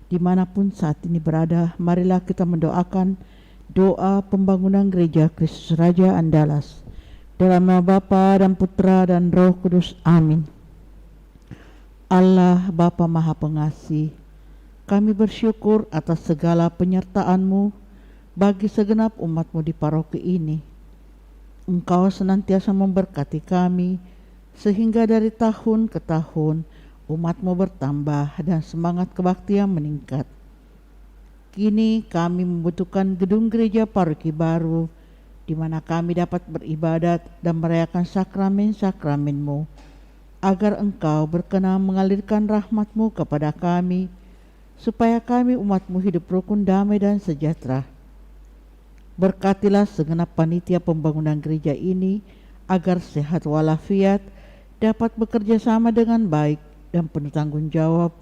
dimanapun saat ini berada, marilah kita mendoakan doa pembangunan Gereja Kristus Raja Andalas. Dalam nama Bapa dan Putra dan Roh Kudus. Amin. Allah Bapa Maha Pengasih, kami bersyukur atas segala penyertaan-Mu bagi segenap umat-Mu di paroki ini. Engkau senantiasa memberkati kami, sehingga dari tahun ke tahun umat-Mu bertambah dan semangat kebaktian meningkat. Kini kami membutuhkan gedung gereja paroki baru, di mana kami dapat beribadat dan merayakan sakramen-sakramen-Mu, agar Engkau berkenan mengalirkan rahmat-Mu kepada kami, supaya kami umat-Mu hidup rukun, damai dan sejahtera. Berkatilah segenap panitia pembangunan gereja ini, agar sehat walafiat, dapat bekerja sama dengan baik dan penuh tanggung jawab.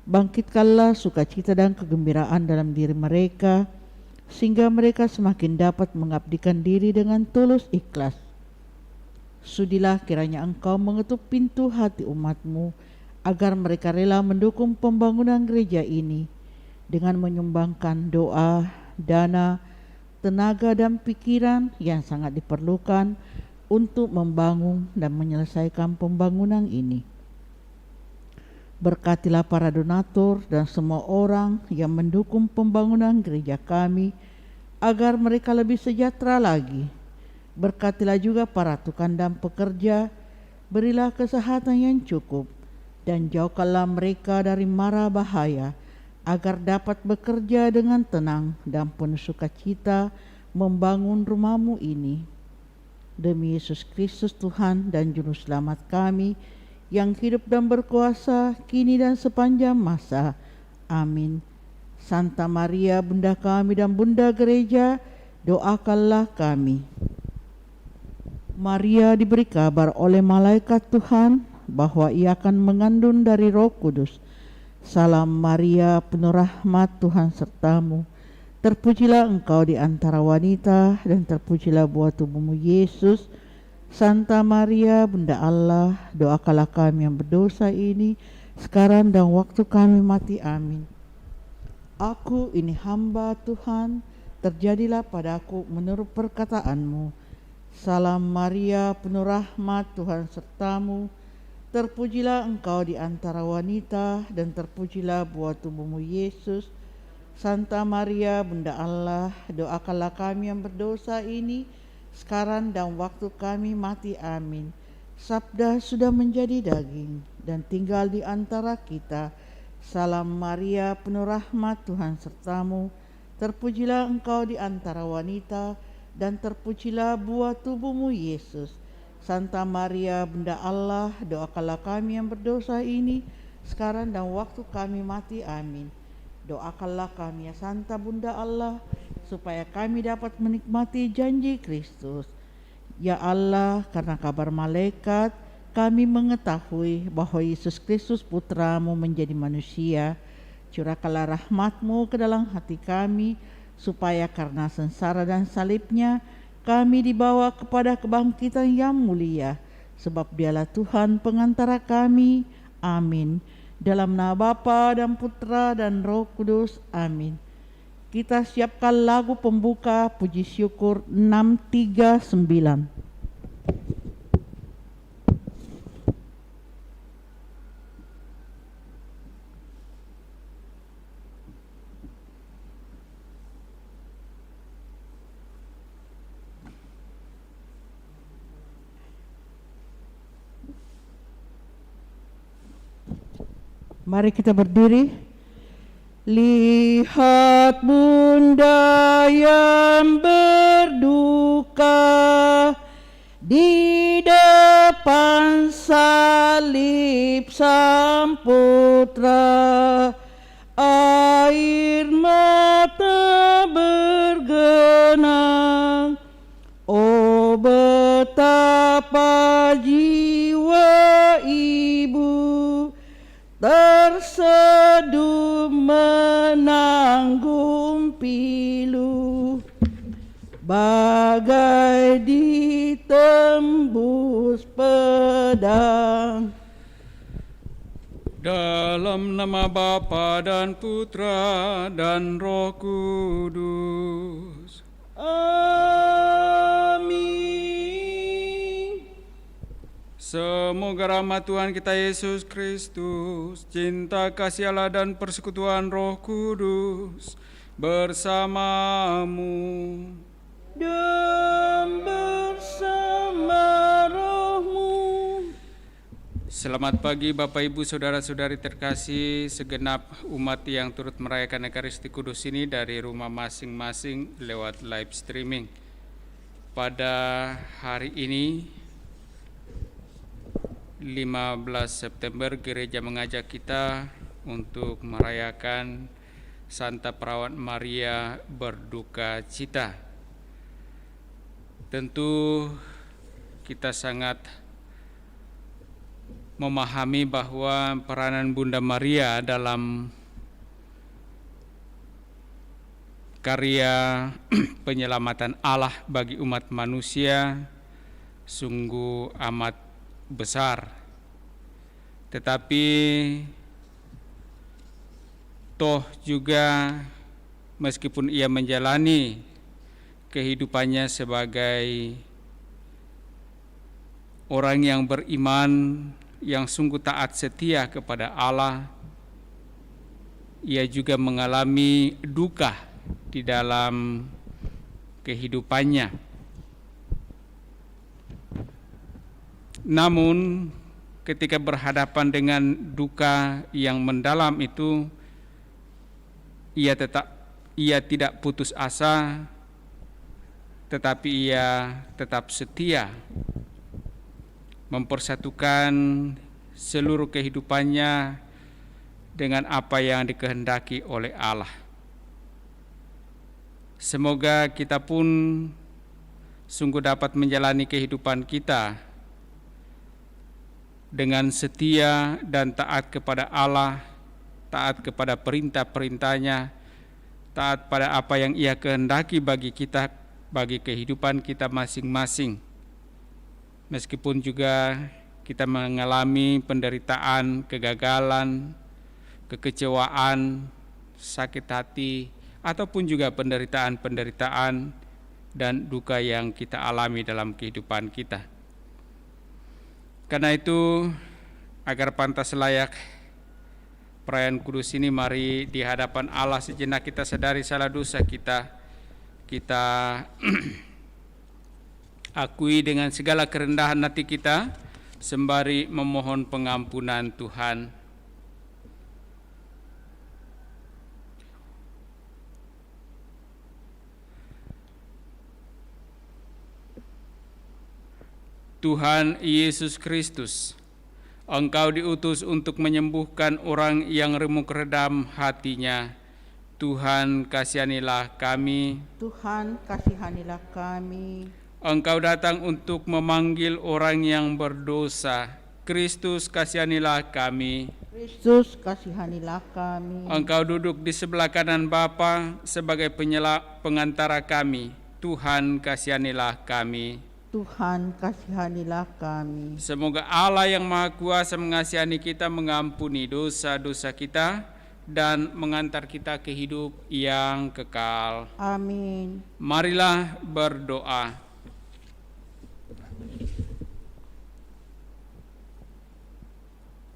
Bangkitkanlah sukacita dan kegembiraan dalam diri mereka, sehingga mereka semakin dapat mengabdikan diri dengan tulus ikhlas. Sudilah kiranya Engkau mengetuk pintu hati umat-Mu, agar mereka rela mendukung pembangunan gereja ini dengan menyumbangkan doa, dana, tenaga dan pikiran yang sangat diperlukan untuk membangun dan menyelesaikan pembangunan ini. Berkatilah para donatur dan semua orang yang mendukung pembangunan gereja kami, agar mereka lebih sejahtera lagi. Berkatilah juga para tukang dan pekerja, berilah kesehatan yang cukup, dan jauhkanlah mereka dari mara bahaya, agar dapat bekerja dengan tenang dan penuh sukacita membangun rumah-Mu ini. Demi Yesus Kristus Tuhan dan Juru Selamat kami, yang hidup dan berkuasa kini dan sepanjang masa. Amin. Santa Maria, Bunda kami dan Bunda Gereja, doakanlah kami. Maria diberi kabar oleh malaikat Tuhan bahwa ia akan mengandung dari Roh Kudus. Salam Maria, penuh rahmat, Tuhan sertamu. Terpujilah engkau di antara wanita, dan terpujilah buah tubuhmu Yesus. Santa Maria, Bunda Allah, doakanlah kami yang berdosa ini, sekarang dan waktu kami mati. Amin. Aku ini hamba Tuhan, terjadilah padaku menurut perkataanmu. Salam Maria, penuh rahmat, Tuhan sertamu. Terpujilah engkau di antara wanita, dan terpujilah buah tubuhmu Yesus. Santa Maria, Bunda Allah, doakanlah kami yang berdosa ini, sekarang dan waktu kami mati. Amin. Sabda sudah menjadi daging dan tinggal di antara kita. Salam Maria, penuh rahmat, Tuhan sertamu. Terpujilah engkau di antara wanita, dan terpujilah buah tubuhmu Yesus. Santa Maria, Bunda Allah, doakanlah kami yang berdosa ini, sekarang dan waktu kami mati. Amin. Doakanlah kami ya Santa Bunda Allah, supaya kami dapat menikmati janji Kristus. Ya Allah, karena kabar malaikat, kami mengetahui bahwa Yesus Kristus Putra-Mu menjadi manusia. Curahkanlah rahmat-Mu ke dalam hati kami, supaya karena sengsara dan salib-Nya, kami dibawa kepada kebangkitan yang mulia. Sebab Dialah Tuhan pengantara kami. Amin. Dalam nama Bapa dan Putra dan Roh Kudus. Amin. Kita siapkan lagu pembuka puji syukur 639. Mari kita berdiri. Lihat Bunda yang berduka di depan salib Sang Putra. Air mata bergenang. Oh, betapa jiwa ibu terseduh menanggung pilu, bagai ditembus pedang. Dalam nama Bapa dan Putra dan Roh Kudus. Amin. Semoga rahmat Tuhan kita Yesus Kristus, cinta kasih Allah dan persekutuan Roh Kudus bersamamu Dan bersama rohmu. Selamat pagi Bapak Ibu Saudara-saudari terkasih, segenap umat yang turut merayakan Ekaristi Kudus ini dari rumah masing-masing lewat live streaming. Pada hari ini 15 September gereja mengajak kita untuk merayakan Santa Perawat Maria berduka cita. Tentu kita sangat memahami bahwa peranan Bunda Maria dalam karya penyelamatan Allah bagi umat manusia sungguh amat besar. Tetapi toh juga meskipun ia menjalani kehidupannya sebagai orang yang beriman, yang sungguh taat setia kepada Allah, ia juga mengalami duka di dalam kehidupannya. Namun ketika berhadapan dengan duka yang mendalam itu, ia tidak putus asa, tetapi ia tetap setia mempersatukan seluruh kehidupannya dengan apa yang dikehendaki oleh Allah. Semoga kita pun sungguh dapat menjalani kehidupan kita dengan setia dan taat kepada Allah, taat kepada perintah-perintahnya, taat pada apa yang Ia kehendaki bagi kita, bagi kehidupan kita masing-masing. Meskipun juga kita mengalami penderitaan, kegagalan, kekecewaan, sakit hati, ataupun juga penderitaan-penderitaan dan duka yang kita alami dalam kehidupan kita. Karena itu, agar pantas layak perayaan kudus ini, mari di hadapan Allah sejenak kita sadari salah dosa kita akui dengan segala kerendahan hati kita, sembari memohon pengampunan Tuhan. Tuhan Yesus Kristus, Engkau diutus untuk menyembuhkan orang yang remuk redam hatinya. Tuhan, kasihanilah kami. Tuhan, kasihanilah kami. Engkau datang untuk memanggil orang yang berdosa. Kristus, kasihanilah kami. Kristus, kasihanilah kami. Engkau duduk di sebelah kanan Bapa sebagai pengantara kami. Tuhan, kasihanilah kami. Tuhan, kasihanilah kami. Semoga Allah yang Maha Kuasa mengasihani kita, mengampuni dosa-dosa kita, dan mengantar kita ke hidup yang kekal. Amin. Marilah berdoa.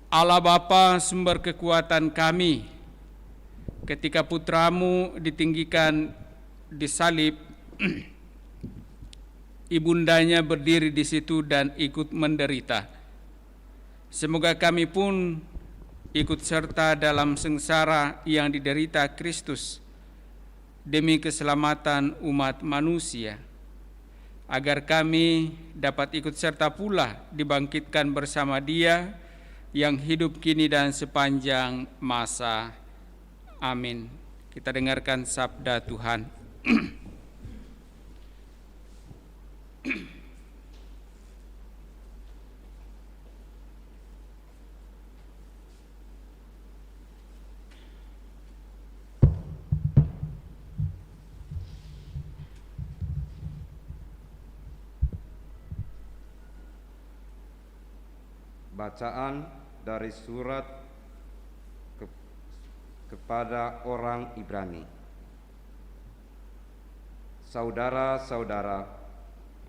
Allah Bapa, sumber kekuatan kami, ketika putramu ditinggikan di salib, ibundanya berdiri di situ dan ikut menderita. Semoga kami pun ikut serta dalam sengsara yang diderita Kristus demi keselamatan umat manusia, agar kami dapat ikut serta pula dibangkitkan bersama Dia yang hidup kini dan sepanjang masa. Amin. Kita dengarkan sabda Tuhan. Bacaan dari surat kepada orang Ibrani. Saudara-saudara,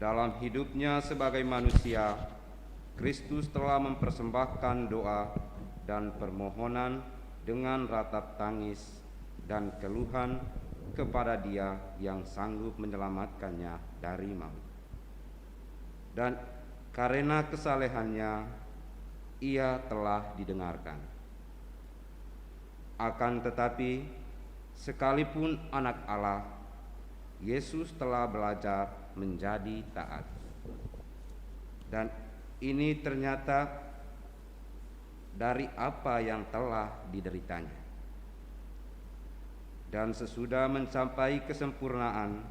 dalam hidupnya sebagai manusia, Kristus telah mempersembahkan doa dan permohonan dengan ratap tangis dan keluhan kepada Dia yang sanggup menyelamatkannya dari maut. Dan karena kesalehannya, Ia telah didengarkan. Akan tetapi, sekalipun anak Allah, Yesus telah belajar menjadi taat. Dan ini ternyata dari apa yang telah dideritanya. Dan sesudah mencapai kesempurnaan,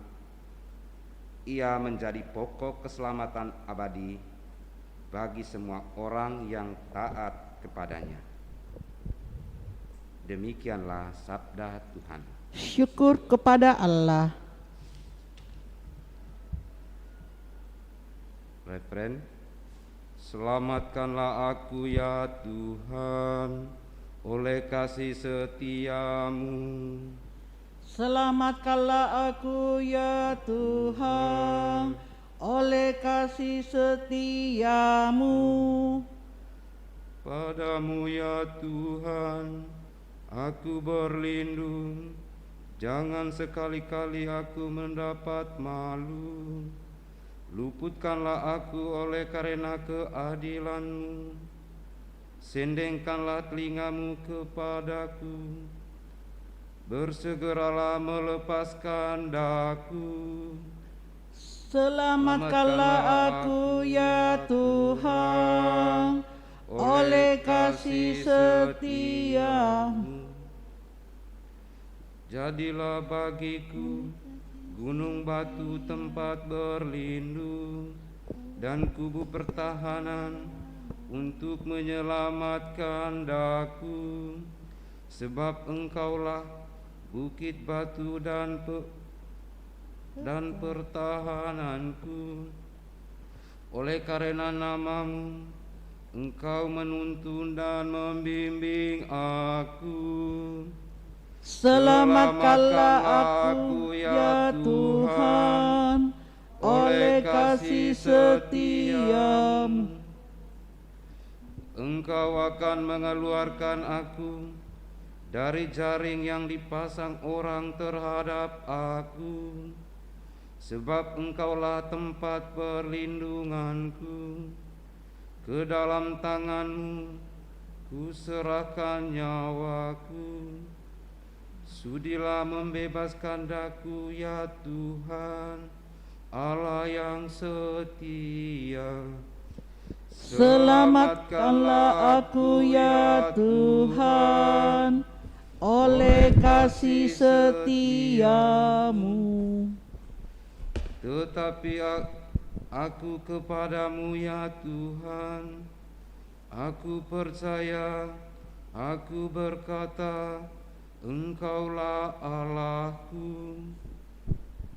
Ia menjadi pokok keselamatan abadi bagi semua orang yang taat kepadanya. Demikianlah sabda Tuhan. Syukur kepada Allah. Referen, selamatkanlah aku ya Tuhan, oleh kasih setiamu. Selamatkanlah aku ya Tuhan, oleh kasih setiamu. Padamu ya Tuhan, aku berlindung, jangan sekali-kali aku mendapat malu. Luputkanlah aku oleh karena keadilan-Mu, sendengkanlah telingamu kepadaku, bersegeralah melepaskan daku. Selamatkanlah aku ya Tuhan, oleh kasih setiamu. Jadilah bagiku gunung batu tempat berlindung dan kubu pertahanan untuk menyelamatkan daku, sebab Engkaulah bukit batu dan pertahananku. Oleh karena nama-Mu, Engkau menuntun dan membimbing aku. Selamatkanlah aku ya Tuhan, oleh kasih setiamu. Engkau akan mengeluarkan aku dari jaring yang dipasang orang terhadap aku, sebab Engkaulah tempat perlindunganku. Ke dalam tangan-Mu kuserahkan nyawaku. Sudilah membebaskan daku ya Tuhan, Allah yang setia. Selamatkanlah aku ya Tuhan, oleh kasih setiamu. Tetapi aku kepadamu ya Tuhan, aku percaya, aku berkata, Engkaulah Allahku.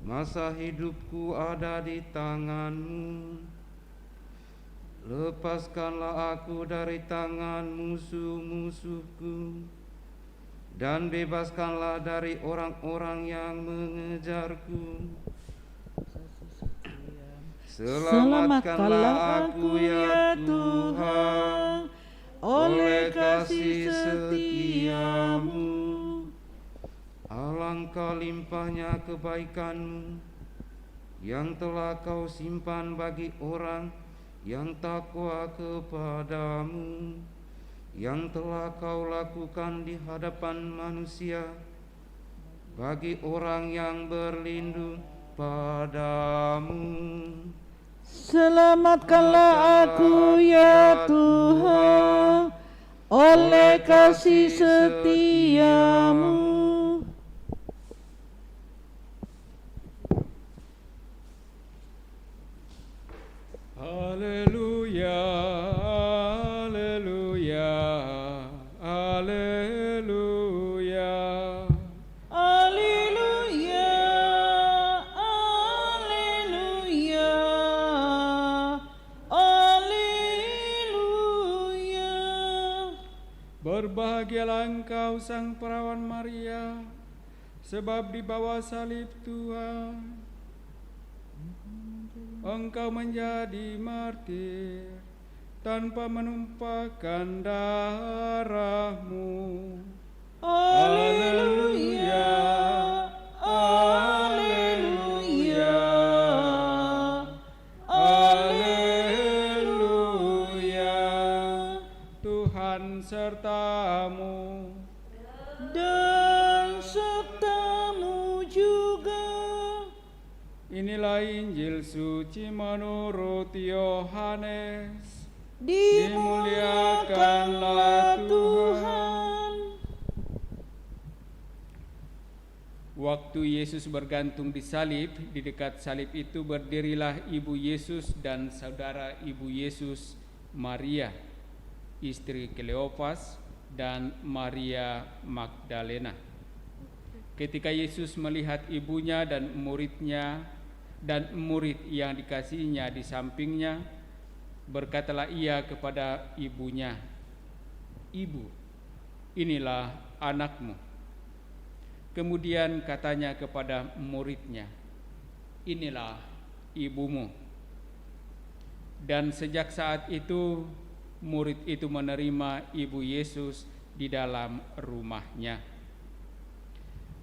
Masa hidupku ada di tangan-Mu. Lepaskanlah aku dari tangan musuh-musuhku, dan bebaskanlah dari orang-orang yang mengejarku. Selamatkanlah aku ya Tuhan, oleh kasih setiamu. Alangkah limpahnya kebaikan-Mu yang telah Kau simpan bagi orang yang takwa kepadamu, yang telah Kau lakukan di hadapan manusia bagi orang yang berlindung padamu. Selamatkanlah aku ya Tuhan, oleh kasih setiamu. Haleluya, haleluya, haleluya. Haleluya, haleluya, haleluya. Berbahagialah Engkau Sang Perawan Maria, sebab di bawah salib Tuhan Engkau menjadi martir tanpa menumpahkan darah-Mu. Haleluya, haleluya, haleluya. Tuhan sertamu dan sertamu juga. Inilah Injil suci menurut Yohanes. Dimuliakanlah Tuhan. Waktu Yesus bergantung di salib, di dekat salib itu berdirilah ibu Yesus dan saudara ibu Yesus, Maria, istri Kleopas, dan Maria Magdalena. Ketika Yesus melihat ibunya dan muridnya dan murid yang dikasihinya di sampingnya, berkatalah ia kepada ibunya, "Ibu, inilah anakmu." Kemudian katanya kepada muridnya, "Inilah ibumu." Dan sejak saat itu, murid itu menerima ibu Yesus di dalam rumahnya.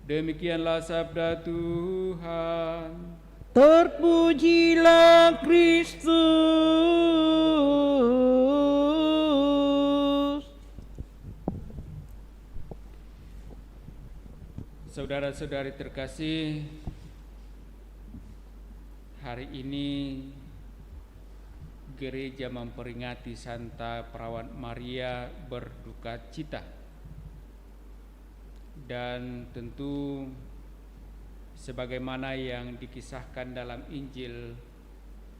Demikianlah sabda Tuhan. Terpujilah Kristus. Saudara-saudari terkasih, hari ini gereja memperingati Santa Perawan Maria berduka cita. Dan tentu sebagaimana yang dikisahkan dalam Injil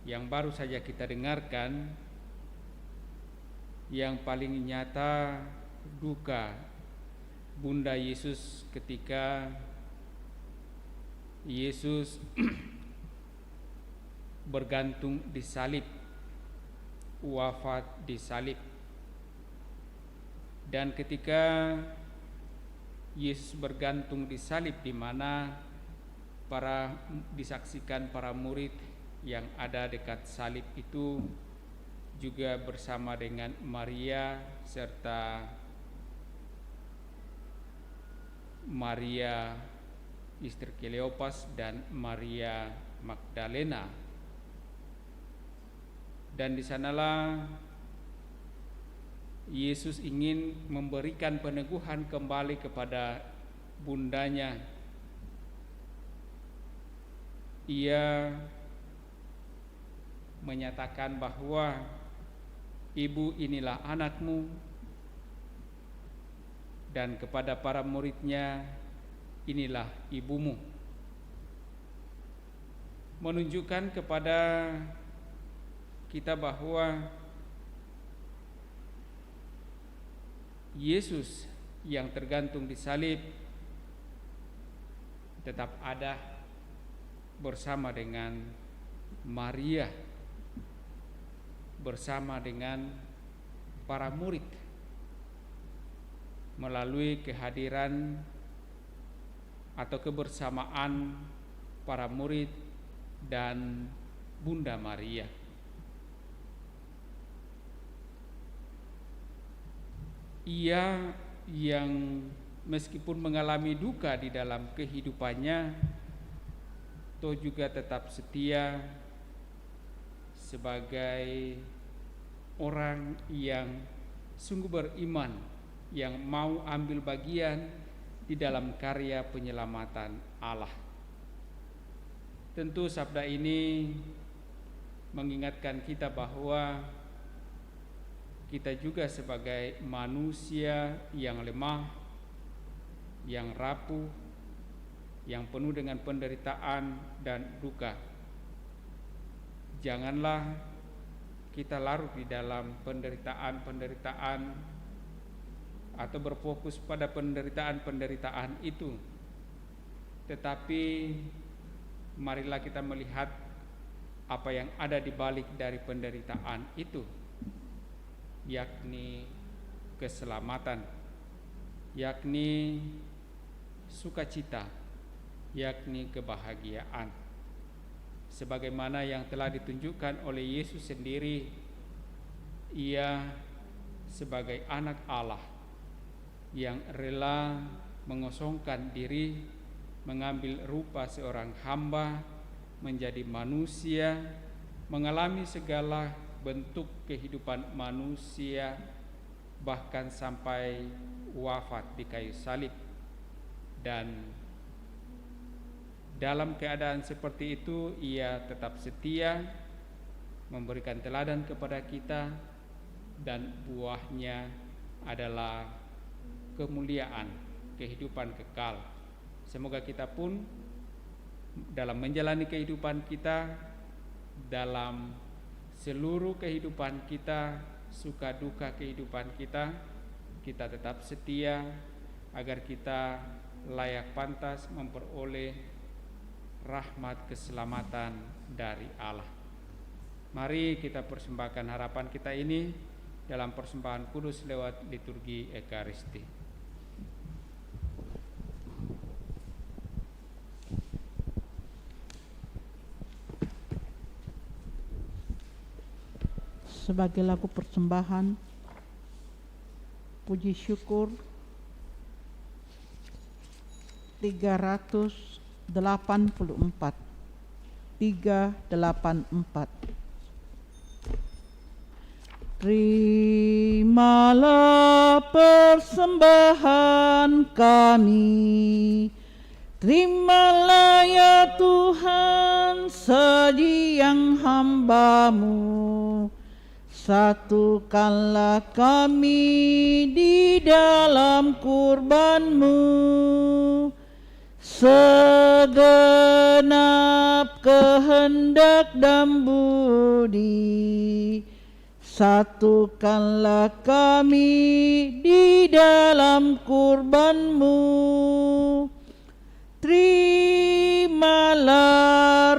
yang baru saja kita dengarkan, yang paling nyata duka Bunda Yesus ketika Yesus bergantung di salib, wafat di salib. Dan ketika Yesus bergantung di salib, di mana disaksikan para murid yang ada dekat salib itu juga bersama dengan Maria serta Maria istri Kleopas dan Maria Magdalena. Dan di sanalah Yesus ingin memberikan peneguhan kembali kepada bundanya. Ia menyatakan bahwa ibu inilah anakmu, dan kepada para muridnya, inilah ibumu. Menunjukkan kepada kita bahwa Yesus yang tergantung di salib tetap ada bersama dengan Maria, bersama dengan para murid, melalui kehadiran atau kebersamaan para murid dan Bunda Maria. Ia yang meskipun mengalami duka di dalam kehidupannya, toh juga tetap setia sebagai orang yang sungguh beriman, yang mau ambil bagian di dalam karya penyelamatan Allah. Tentu sabda ini mengingatkan kita bahwa kita juga sebagai manusia yang lemah, yang rapuh, yang penuh dengan penderitaan dan duka. Janganlah kita larut di dalam penderitaan atau berfokus pada penderitaan itu. Tetapi marilah kita melihat apa yang ada di balik dari penderitaan itu, yakni keselamatan, yakni sukacita, yakni kebahagiaan. Sebagaimana yang telah ditunjukkan oleh Yesus sendiri, Ia sebagai anak Allah yang rela mengosongkan diri, mengambil rupa seorang hamba, menjadi manusia, mengalami segala bentuk kehidupan manusia, bahkan sampai wafat di kayu salib. Dan dalam keadaan seperti itu Ia tetap setia, memberikan teladan kepada kita, dan buahnya adalah kemuliaan, kehidupan kekal. Semoga kita pun dalam menjalani kehidupan kita, dalam seluruh kehidupan kita, suka duka kehidupan kita, kita tetap setia agar kita layak pantas memperoleh rahmat keselamatan dari Allah. Mari kita persembahkan harapan kita ini dalam persembahan kudus lewat liturgi Ekaristi. Sebagai lagu persembahan puji syukur 384. Terimalah persembahan kami, terimalah ya Tuhan sajian hamba-Mu. Satukanlah kami di dalam kurban-Mu, segenap kehendak dan budi. Satukanlah kami di dalam kurban-Mu. Terimalah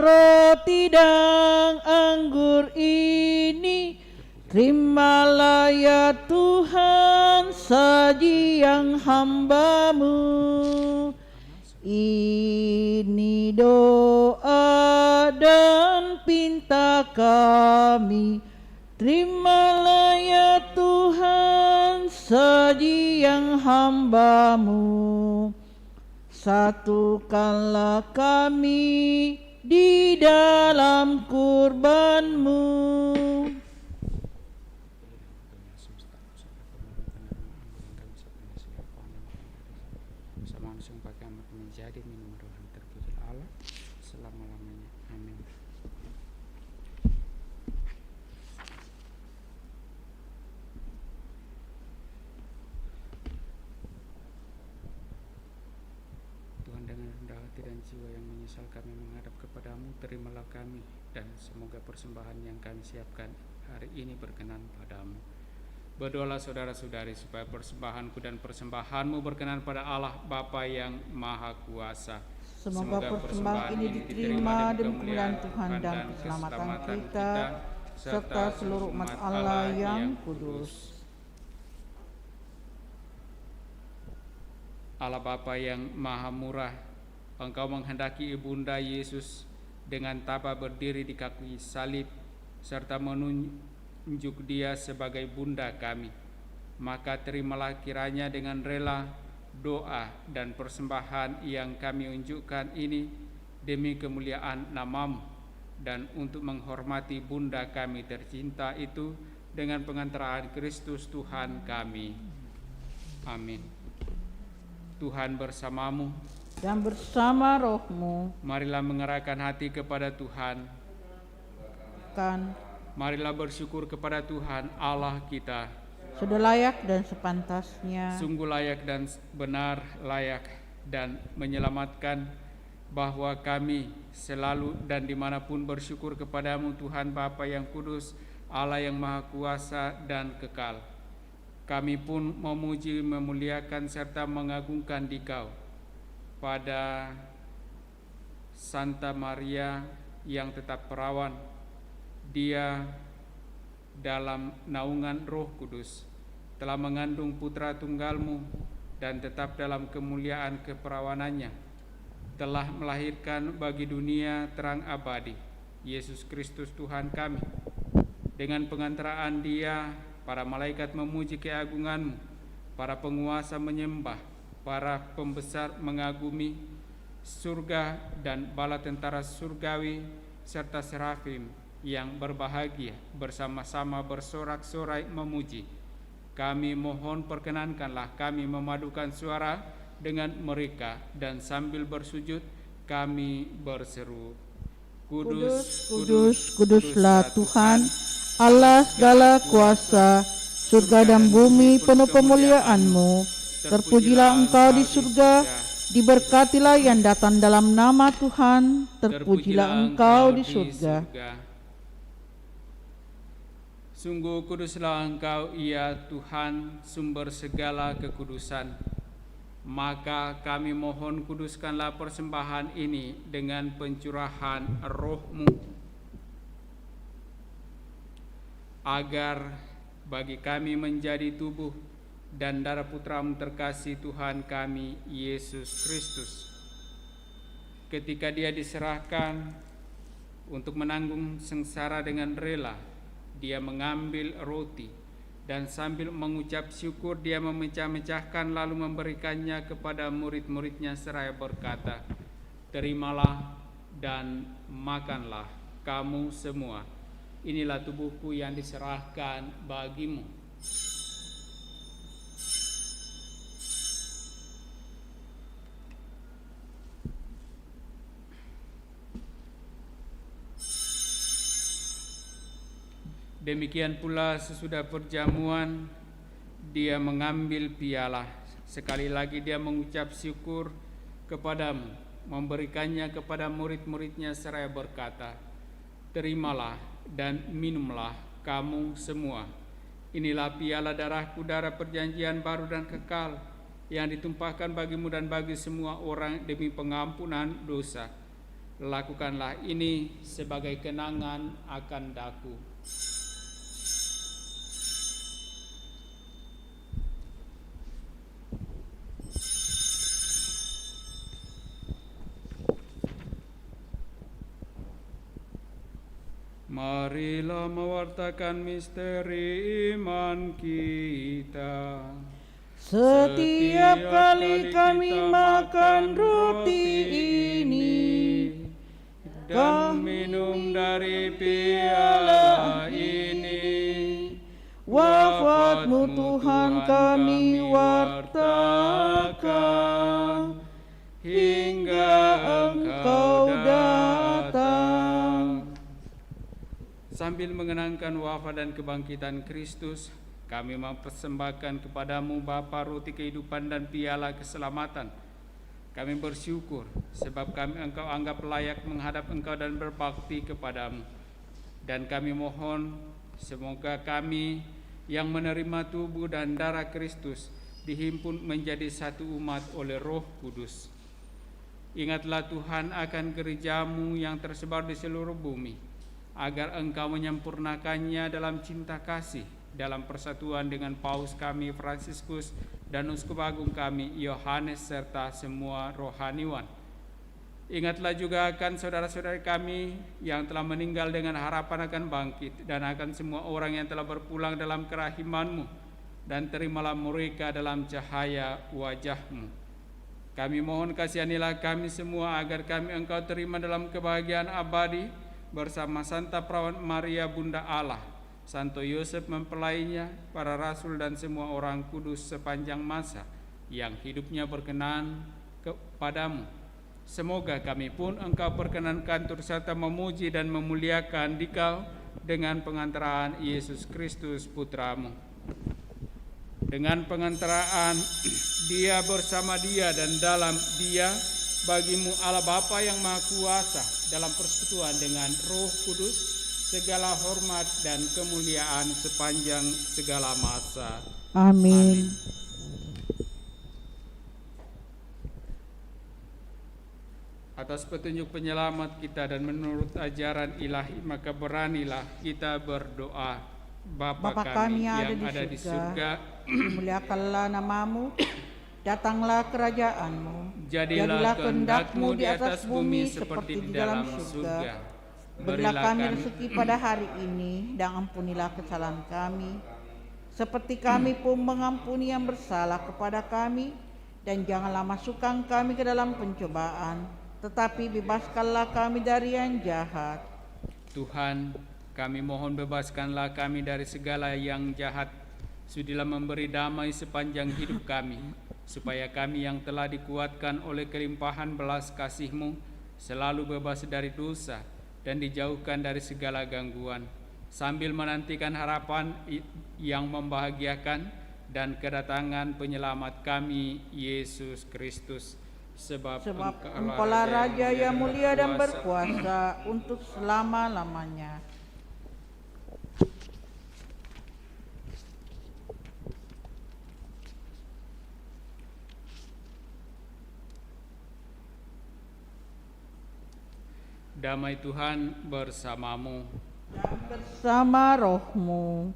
roti dan anggur ini, terimalah ya Tuhan sajian hamba-Mu. Ini doa dan pinta kami, terimalah ya Tuhan sajian hamba-Mu. Satukanlah kami di dalam kurban-Mu. Menjadi minuman rohani terpuji Allah selama-lamanya. Amin. Tuhan, dengan rendah hati dan jiwa yang menyesal kami menghadap kepadamu, terimalah kami, dan semoga persembahan yang kami siapkan hari ini berkenan padamu. Berdoalah saudara-saudari supaya persembahanku dan persembahanmu berkenan pada Allah Bapa yang Maha Kuasa. Semoga persembahan ini diterima demi kemuliaan Tuhan dan keselamatan kita serta seluruh umat Allah yang kudus. Allah Bapa yang Maha Murah, Engkau menghendaki Ibunda Yesus dengan tabah berdiri di kaki salib serta menunjuk Dia sebagai bunda kami. Maka terimalah kiranya dengan rela doa dan persembahan yang kami unjukkan ini demi kemuliaan nama-Mu dan untuk menghormati bunda kami tercinta itu dengan pengantaraan Kristus Tuhan kami. Amin. Tuhan bersamamu dan bersama rohmu. Marilah mengerahkan hati kepada Tuhan. Marilah bersyukur kepada Tuhan Allah kita. Sudah layak dan sepantasnya. Sungguh layak dan benar, layak dan menyelamatkan bahwa kami selalu dan dimanapun bersyukur kepadamu Tuhan Bapa yang kudus, Allah yang Maha Kuasa dan kekal. Kami pun memuji, memuliakan serta mengagungkan Dikau pada Santa Maria yang tetap perawan. Dia dalam naungan Roh Kudus telah mengandung putra tunggal-Mu dan tetap dalam kemuliaan keperawanannya, telah melahirkan bagi dunia terang abadi, Yesus Kristus Tuhan kami. Dengan pengantaraan Dia, para malaikat memuji keagungan-Mu, para penguasa menyembah, para pembesar mengagumi, surga dan bala tentara surgawi serta serafim yang berbahagia bersama-sama bersorak-sorai memuji. Kami mohon perkenankanlah kami memadukan suara dengan mereka, dan sambil bersujud kami berseru, Kudus, Kudus, kuduslah Tuhan, Allah segala kuasa, surga dan bumi penuh kemuliaan-Mu. Terpujilah Engkau di surga, diberkatilah yang datang dalam nama Tuhan, terpujilah Engkau di surga. Sungguh kuduslah Engkau, ya Tuhan, sumber segala kekudusan. Maka kami mohon kuduskanlah persembahan ini dengan pencurahan Roh-Mu, agar bagi kami menjadi tubuh dan darah Putra-Mu terkasih Tuhan kami, Yesus Kristus. Ketika Dia diserahkan untuk menanggung sengsara dengan rela, Dia mengambil roti, dan sambil mengucap syukur Dia memecah-mecahkan lalu memberikannya kepada murid-muridnya seraya berkata, Terimalah dan makanlah kamu semua. Inilah tubuhku yang diserahkan bagimu. Demikian pula sesudah perjamuan, Dia mengambil piala. Sekali lagi Dia mengucap syukur kepadamu, memberikannya kepada murid-muridnya seraya berkata, Terimalah dan minumlah kamu semua. Inilah piala darahku, darah perjanjian baru dan kekal, yang ditumpahkan bagimu dan bagi semua orang demi pengampunan dosa. Lakukanlah ini sebagai kenangan akan daku. Marilah mewartakan misteri iman kita. Setiap kali kami makan roti ini dan minum dari piala ini, wafat-Mu Tuhan kami wartakan hingga Engkau datang. Sambil mengenangkan wafat dan kebangkitan Kristus, kami mempersembahkan kepadamu Bapa roti kehidupan dan piala keselamatan. Kami bersyukur sebab kami Engkau anggap layak menghadap Engkau dan berbakti kepadamu. Dan kami mohon semoga kami yang menerima tubuh dan darah Kristus dihimpun menjadi satu umat oleh Roh Kudus. Ingatlah Tuhan akan gereja-Mu yang tersebar di seluruh bumi, agar Engkau menyempurnakannya dalam cinta kasih, dalam persatuan dengan Paus kami Fransiskus dan Uskup Agung kami Yohanes serta semua rohaniwan. Ingatlah juga akan saudara-saudari kami yang telah meninggal dengan harapan akan bangkit, dan akan semua orang yang telah berpulang dalam kerahiman-Mu, dan terimalah mereka dalam cahaya wajah-Mu. Kami mohon kasihanilah kami semua agar kami Engkau terima dalam kebahagiaan abadi bersama Santa Perawan Maria Bunda Allah, Santo Yosef mempelainya, para rasul dan semua orang kudus sepanjang masa yang hidupnya berkenan kepadamu. Semoga kami pun Engkau perkenankan turut serta memuji dan memuliakan Dikau dengan pengantaraan Yesus Kristus Putra-Mu. Dengan pengantaraan Dia, bersama Dia dan dalam Dia, bagimu Allah Bapa yang Maha Kuasa, dalam persekutuan dengan Roh Kudus, segala hormat dan kemuliaan sepanjang segala masa. Amin. Atas petunjuk penyelamat kita dan menurut ajaran ilahi, maka beranilah kita berdoa. Bapa kami yang ada di surga, muliakanlah nama-Mu, Datanglah kerajaanmu, Jadilah kehendak-Mu di atas bumi seperti di dalam surga. Berilah kami rezeki pada hari ini, dan ampunilah kesalahan kami, seperti kami pun mengampuni yang bersalah kepada kami. Dan janganlah masukkan kami ke dalam pencobaan, tetapi bebaskanlah kami dari yang jahat. Tuhan, kami mohon bebaskanlah kami dari segala yang jahat. Sudilah memberi damai sepanjang hidup kami, supaya kami yang telah dikuatkan oleh kelimpahan belas kasih-Mu selalu bebas dari dosa dan dijauhkan dari segala gangguan, sambil menantikan harapan yang membahagiakan dan kedatangan penyelamat kami, Yesus Kristus. Sebab Engkaulah Raja yang mulia dan berkuasa untuk selama-lamanya. Damai Tuhan bersamamu. Dan bersama rohmu.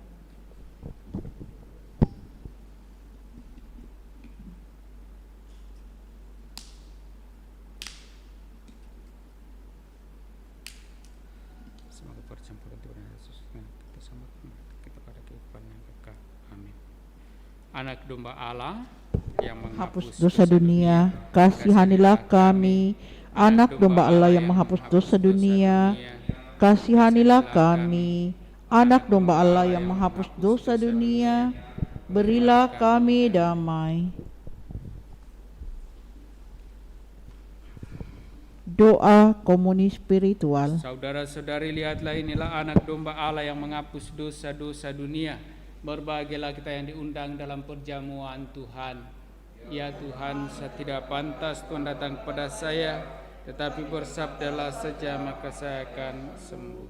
Semoga percampuran Tuhan Yesus kita sambut kita pada kehidupan yang kekal. Amin. Anak domba Allah yang Hapus dosa dunia, kasihanilah kami. Anak domba Allah yang menghapus dosa dunia, kasihanilah kami. Anak domba Allah yang menghapus dosa dunia, berilah kami damai. Doa komuni spiritual. Saudara-saudari, lihatlah, inilah anak domba Allah yang menghapus dosa-dosa dunia. Berbahagialah kita yang diundang dalam perjamuan Tuhan. Ya Tuhan, saya tidak pantas Tuhan datang kepada saya, tetapi bersabdalah saja maka saya akan sembuh.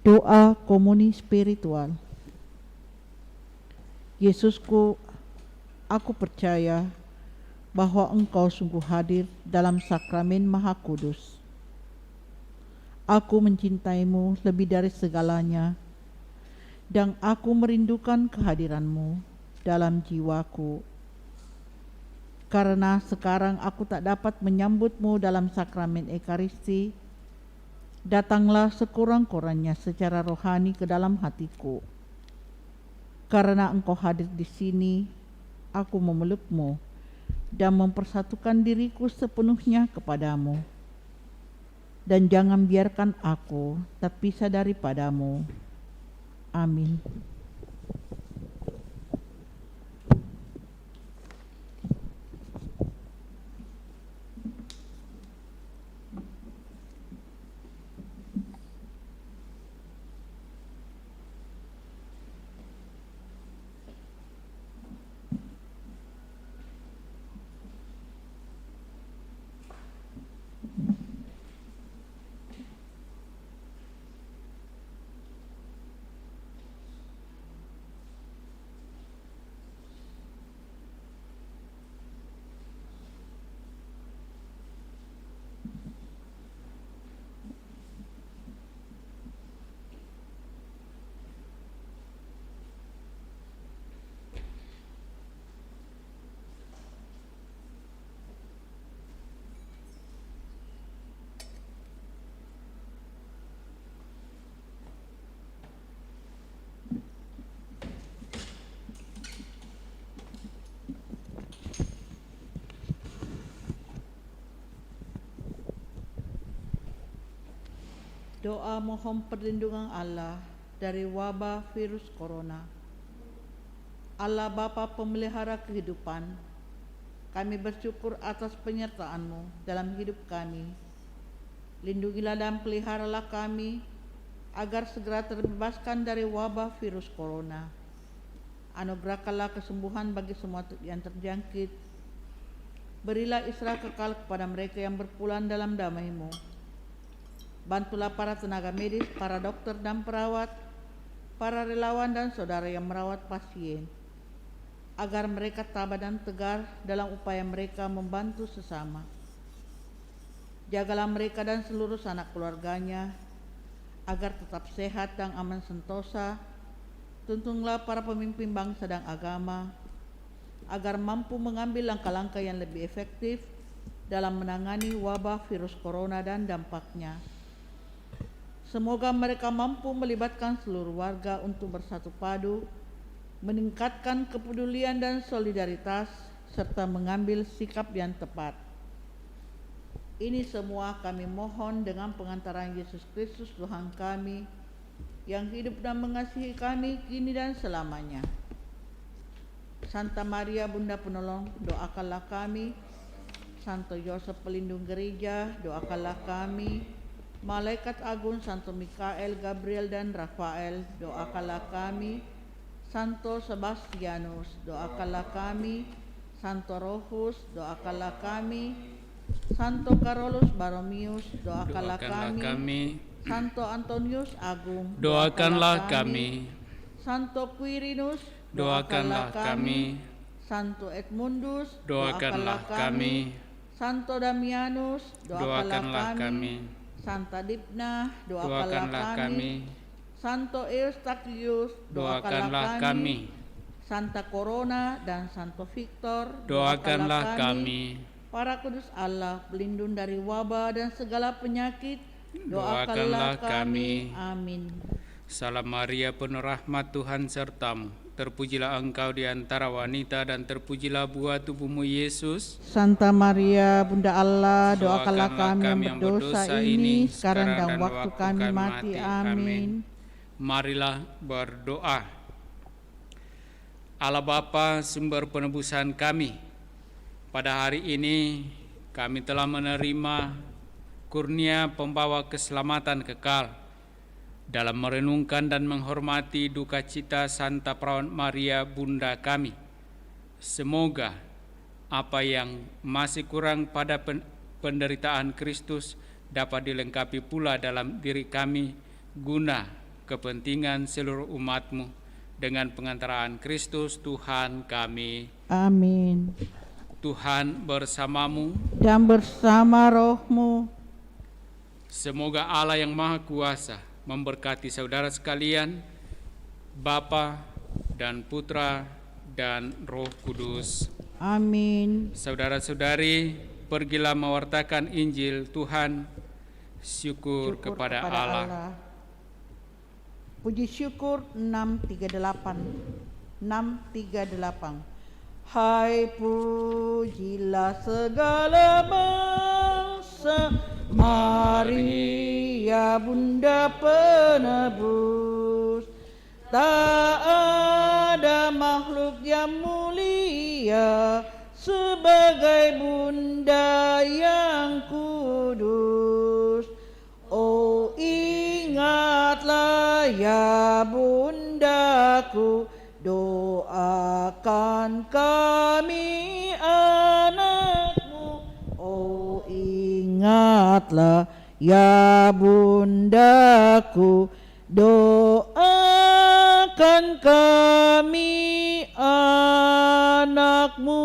Doa komuni spiritual. Yesusku, aku percaya bahwa Engkau sungguh hadir dalam sakramen Maha Kudus. Aku mencintaimu lebih dari segalanya, dan aku merindukan kehadiran-Mu dalam jiwaku. Karena sekarang aku tak dapat menyambut-Mu dalam sakramen Ekaristi, datanglah sekurang-kurangnya secara rohani ke dalam hatiku. Karena Engkau hadir di sini, aku memeluk-Mu dan mempersatukan diriku sepenuhnya kepadamu. Dan jangan biarkan aku terpisah daripadamu. Amin. Doa mohon perlindungan Allah dari wabah virus corona. Allah Bapa pemelihara kehidupan, kami bersyukur atas penyertaan-Mu dalam hidup kami. Lindungilah dan peliharalah kami agar segera terbebaskan dari wabah virus corona. Anugerahkanlah kesembuhan bagi semua yang terjangkit. Berilah istirahat kekal kepada mereka yang berpulang dalam damai-Mu. Bantulah para tenaga medis, para dokter dan perawat, para relawan dan saudara yang merawat pasien, agar mereka tabah dan tegar dalam upaya mereka membantu sesama. Jagalah mereka dan seluruh sanak keluarganya, agar tetap sehat dan aman sentosa Tuntunlah para pemimpin bangsa dan agama agar mampu mengambil langkah-langkah yang lebih efektif dalam menangani wabah virus corona dan dampaknya. Semoga mereka mampu melibatkan seluruh warga untuk bersatu padu, meningkatkan kepedulian dan solidaritas, serta mengambil sikap yang tepat. Ini semua kami mohon dengan pengantaran Yesus Kristus Tuhan kami, yang hidup dan mengasihi kami kini dan selamanya. Santa Maria Bunda Penolong, doakanlah kami. Santo Yosef Pelindung Gereja, doakanlah kami. Malaikat Agung Santo Mikael, Gabriel dan Rafael, doakanlah kami. Santo Sebastianus, doakanlah kami. Santo Rufus, doakanlah kami. Santo Carolus Baromius, doakanlah kami. Santo Antonius Agung, Doakanlah kami. Santo Quirinus, Doakanlah kami. Santo Edmundus, Doakanlah kami. Santo Damianus, Doakanlah kami. Santa Dipna, Doakanlah kami. Santo Eustachius, Doakanlah kami. Santa Corona dan Santo Victor, Doakanlah kami. Para kudus Allah, pelindung dari wabah dan segala penyakit, Doakanlah kami. Amin. Salam Maria, penuh rahmat, Tuhan sertamu. Terpujilah engkau di antara wanita dan terpujilah buah tubuhmu Yesus. Santa Maria, Bunda Allah, doakanlah kami yang yang berdosa ini, sekarang dan waktu kami mati. Amin. Marilah berdoa. Allah Bapa, sumber penebusan kami, pada hari ini kami telah menerima kurnia pembawa keselamatan kekal dalam merenungkan dan menghormati duka cita Santa Perawan Maria Bunda kami. Semoga apa yang masih kurang pada penderitaan Kristus dapat dilengkapi pula dalam diri kami guna kepentingan seluruh umat-Mu dengan pengantaraan Kristus Tuhan kami. Amin. Tuhan bersamamu Dan bersama rohmu. Semoga Allah yang Maha Kuasa memberkati saudara sekalian, Bapa dan Putra dan Roh Kudus. Amin. Saudara-saudari, pergilah mewartakan Injil Tuhan. Syukur kepada Allah. Puji syukur 638. 638. Hai pujilah segala bangsa, Maria Bunda Penebus. Tak ada makhluk yang mulia sebagai Bunda yang kudus. Oh, ingatlah ya Bundaku, doakan kami anakmu. Oh, ingatlah ya Bundaku, doakan kami anakmu.